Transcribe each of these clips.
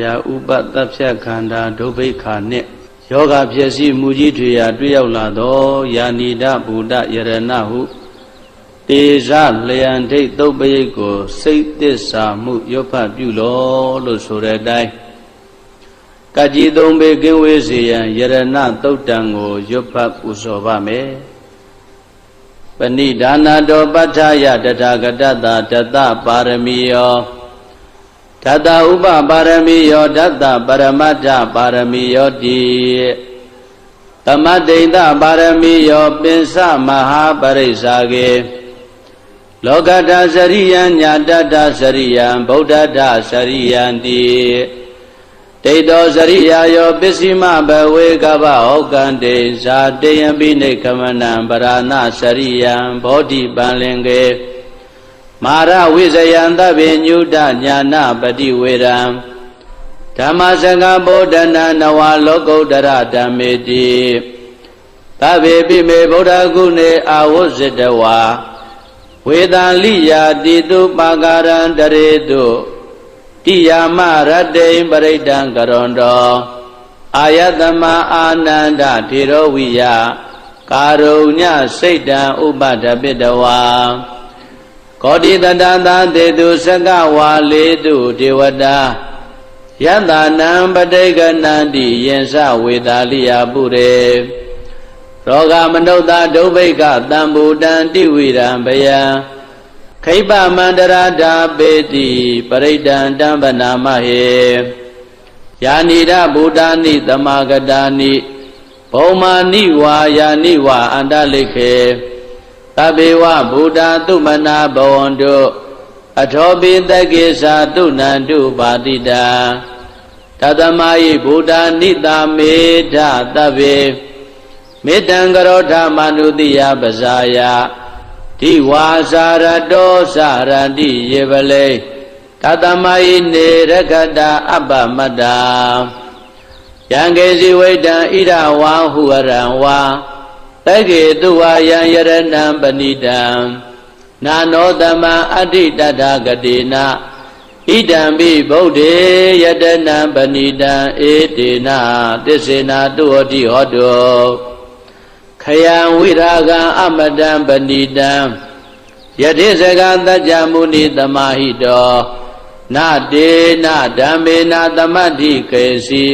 ရာဥပတပ်ဖြတ်ခန္ဓာဒုဗ္ဗိခာနှင့်ယောဂဖြစ်စီမူကြီးထွေရာတွေ့ရောက်လာသောယာနိဒဗုဒ္ဓယရဏဟုတေဇလျံဒိဋ္ဌုပ္ပယိတ်ကိုစိတ်သစ္စာမှုရွတ်ဖတ်ပြုလောလို့ဆိုတဲ့အတိုင်းကကြီးသုံးပေကင်းဝေးစေရန်ယရဏသုတ်တံကိုရွတ်ဖတ်ပူဇော်ပါမယ်ပဏိဒါနာတောပဋ္ဌာယတထာဂတတတတပါရမီယောဓတ္တဥပပါရမီယောဓတ္တပရမတ္ထပါရမီယောတိသမတ္တိတပါရမီယောပင်စမဟာပရိစ္ဆာကေလောကတ္တစရိယံညာတတ္တစရိယံဗုဒ္ဓတ္တစရိယံတိဒိဋ္ဌောစရိယာယောပစ္စည်းမဘဝေကဗဟောကံတေဇာတေယံပိနိခမနံပရဏစရိယံဘောဓိပံလင်ကေမာရဝိဇယံသဗ္ဗညုတညာနာပတိဝေရံဓမ္မစကဗောဓနာနဝလောကုတ္တရဓမ္မေတိသဗ္ဗေပိမေဗုဒ္ဓဂုဏေအာဝဇ္ဇတဝါဝေသလိယာတိတုပါကာရံတရေတုတိယာမရတ္တိပရိဒံကရွန်တောအာယတမအာနန္ဒထေရဝိယကာရုညစိတ်တံဥပဒပိတဝါကောတိတတသာတေတုစကဝါလေတုဒေဝတာယတနံပဋိကနန္တိယင်္စဝေတာလိယပုရေရောဂမနုဿဒုဗ္ဗိကတံဘူတံတိဝိရံဘယံခိပမန္တရာဓာပေတိပရိဒံတံပနာမဟေယာနိဒဗုဒ္ဓာနိသမဂတာနိဘုံမာနိဝါယာနိဝါအန္တလိခေသဗ္ဗေဝဗုဒ္ဓသုမနာဘဝန္တုအထောပိတကေသာတုနန္တုပါတိတံတသမာယိဗုဒ္ဓနိတာမေဓသဗ္ဗေမေတ္တံကရောဓမနုတိယပဇာယတိဝါစာရတောစာရတိယေပလေတသမယိနေရခတအပ္ပမတ္တာယံကေစီဝိတံဣရဝါဟုရံဝါတကေတုဝါယံယရဏံပဏိတံနာနောတမံအဋ္ဌိတတဂတိနာဣဒံပိဗုဒ္ဓေယတနံပဏိတံဧတေနာသစ္စေနာတုဟောတိဟောတောခယံဝိရာဂံအမတံပဏိတံယတိစကသัจ जा မုနိသမာဟိတောနာတေနဓမ္မေနသမတ္ထိကေစီ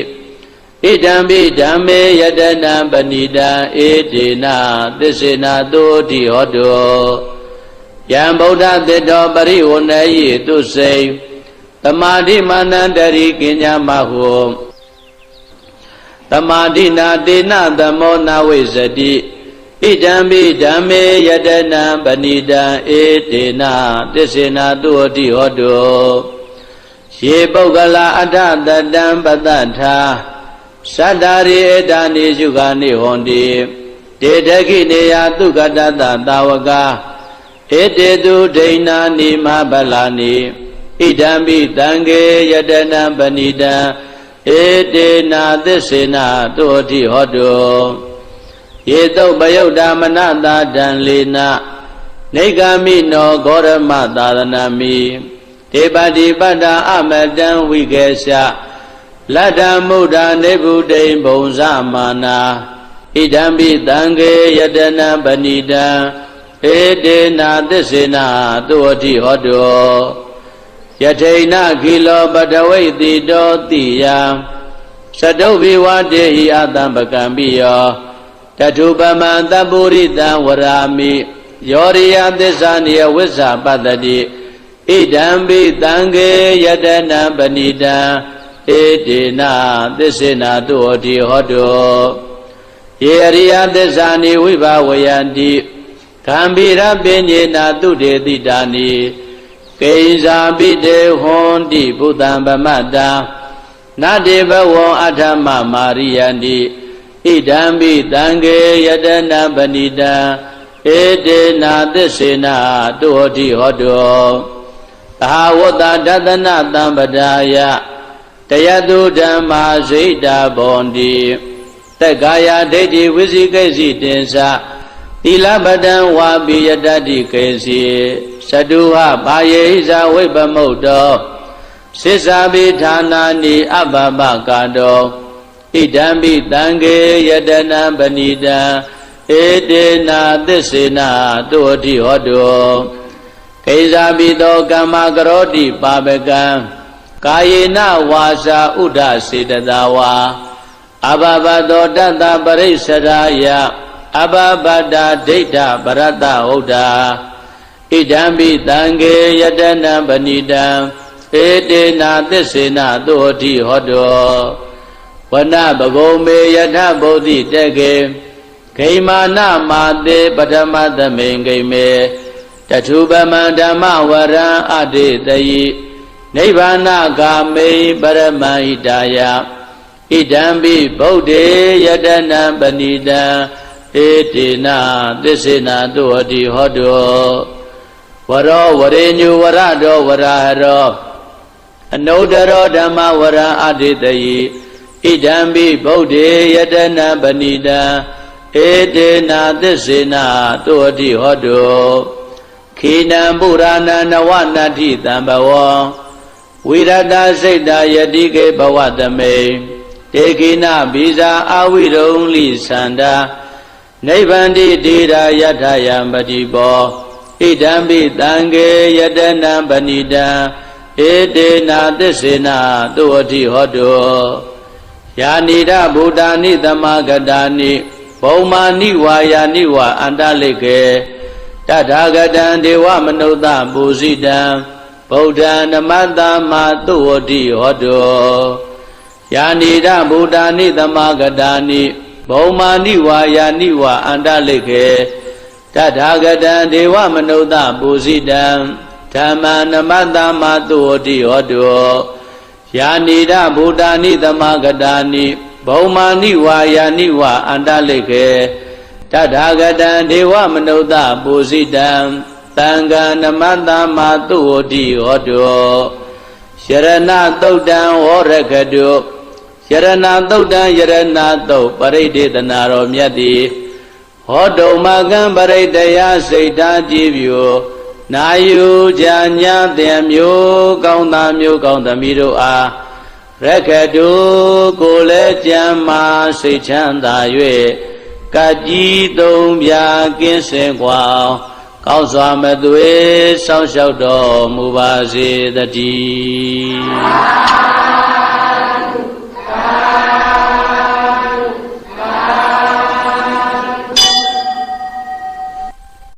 ဣဒံပိဓမ္မေယတနံပဏိတံဧတေနသစ္စေနာတုတိဟောတောယံဗုဒ္ဓသစ္တောပရိဝဏယိတုစိသမာဓိမာနန္တရိကိညာမဟုသမာဓိနာတေနသမောနာဝိဇတိဣဒံပိဓမ္မေယတနံပဏိတံဧတေနသစ္စေနာတုတိဟောတောယေပုဂ္ဂလာအထတတံပတ္တထာသတ္တရိဧတနိစုခာနိဟောတိတေတခိနေယသုကတတသာဝကဧတေတုဒိဏာနိမဗလာနိဣဒံပိတံကေယတနံပဏိတံဧတေနာသစ္စေနာတုတိဟောတောယေတုပယုတ်တာမနတာတံလေနနေဂာမိနောဂောရမသာသနာမိဒေပတိပတ္တာအမတံဝိကေသလတ္တမုဒ္ဒနေဗုဒိံဘုံဇမာနာဣဒံပိတံကေယတနံပဏိတံဧတေနာသစ္စေနာတုတိဟောတောယထိဏခိလောပတဝိတိတောတိယံသတုဘိဝတေဟိအတံပကံပိယောတထုပမံတပုရိတံဝရာမိယောရိယသစ္စာနိယဝိဇ္ဇာပတ္တိဣဒံပိတံကေယတနံပဏိတံဧတေနသစ္စေနာတုတိဟောတောယေအရိယသစ္စာနိဝိဘဝယန္တိဂံဗိရပဉ္စေနာတုတေတိတာနိကိဉ္စာပိတေဟွန်တိဘုဒ္ဓံဗမတ္တာနတေဘဝံအထမမာရိယန္တိဣဒံပိတံကေယတနံပဏိတံဧတေနာသစ္စေနာတုတိဟောတောသဟဝတ္တဒသနသံပဒါယတယတုဓမ္မာဇိတာဘောန္တိတက္ကာယဒိဋ္ဌိဝိသိကိစီတင်္စသီလပတံဝါပိယတတိကေစီသတုဟဘာယေဟိဇာဝိပမုတ်တော စေစာပိဌာနာနိအဘဘကာတောဣဒံပိတံခေယတနံပဏိတံဧတေနာသစ္စေနာတုအတိဟောတုကိဇာပိတောကမ္မကရောတိပါပကံကာယေနဝါစာဥဒ္ဒစေတသာဝါအဘဘတောတတ္တပရိစ္ဆရာယအဘဘတာဒိဋ္ဌပရတ္တဟုတ်တာဣဒံပိတံခေယတနံပဏိတံဧတေနာသစ္စေနာသုဟတိဟောတောဝနပဂုံမေယထဗုဒ္ဓိတကေဂိမာနမာတေပထမသမိန်ဂိမေတထုပမံဓမ္မဝရံအတေတယိနိဗ္ဗာနဂာမေပရမဟိတာယဣဒံပိဗုဒ္ဓေယတနံပဏိတံဧတေနာသစ္စေနာသုဟတိဟောတောဝရောဝရေညုဝရတောဝရဟရောအနုတ္တရောဓမ္မဝရံအတေတယိဣဒံပိဗုဒ္ဓေယတနံပဏိတံဧတေနာသစ္စေနာသုဟတိဟောတောခိနံပုရာဏနဝနတ္ထိတံဘဝံဝိရတစိတ်တာယတိကေဘဝတမေတေခိနဘိဇာအဝိရုံလိသန္တာနိဗ္ဗန္တိတိရာယထယံပတိဘောဣဒံပိတံခေယတနံပဏိတံဧတေနာသစ္စေနာသုဟတိဟောတောယာနိဒဗုဒ္ဓာနိသမဂတာနိဘုံမာနိဝါယာနိဝါအန္တလိကေတထာဂတံဒေဝမနုဿပူဇိတံဗုဒ္ဓံနမတ္တမသုဟတိဟောတောယာနိဒဗုဒ္ဓာနိသမဂတာနိဘုံမာနိဝါယာနိဝါအန္တလိကေတထာဂတံဒေဝမနုဿပူဇိတံဓမ္မနမတ္တမသုဟတိဟောတောယာနိဒဗုဒ္ဓာနိသမဂတာနိဘုံမာနိဝါယာနိဝါအန္တလိကေတထာဂတံဒေဝမနုဿပူဇိတံသံဃာနမတ္တမသုဟတိဟောတောယရဏသုတ်တံဝရကတုယရဏသုတ်တံယရဏသုတ်ပရိဒေသနာတော်မြတ်သည်ဟောတုမကံပရိတယစိတ်ဓာကြည်ပြူနာယူကြညာတဲ့မျိုးကောင်းသားမျိုးကောင်းသမီးတို့အားရခတုကိုလည်းကြံမာစိတ်ချမ်းသာ၍ကကြီးသုံးပြကင်းစင်กว่าကောင်းစွာမသွေစောင့်ရှောက်တော်မူပါစေတည်း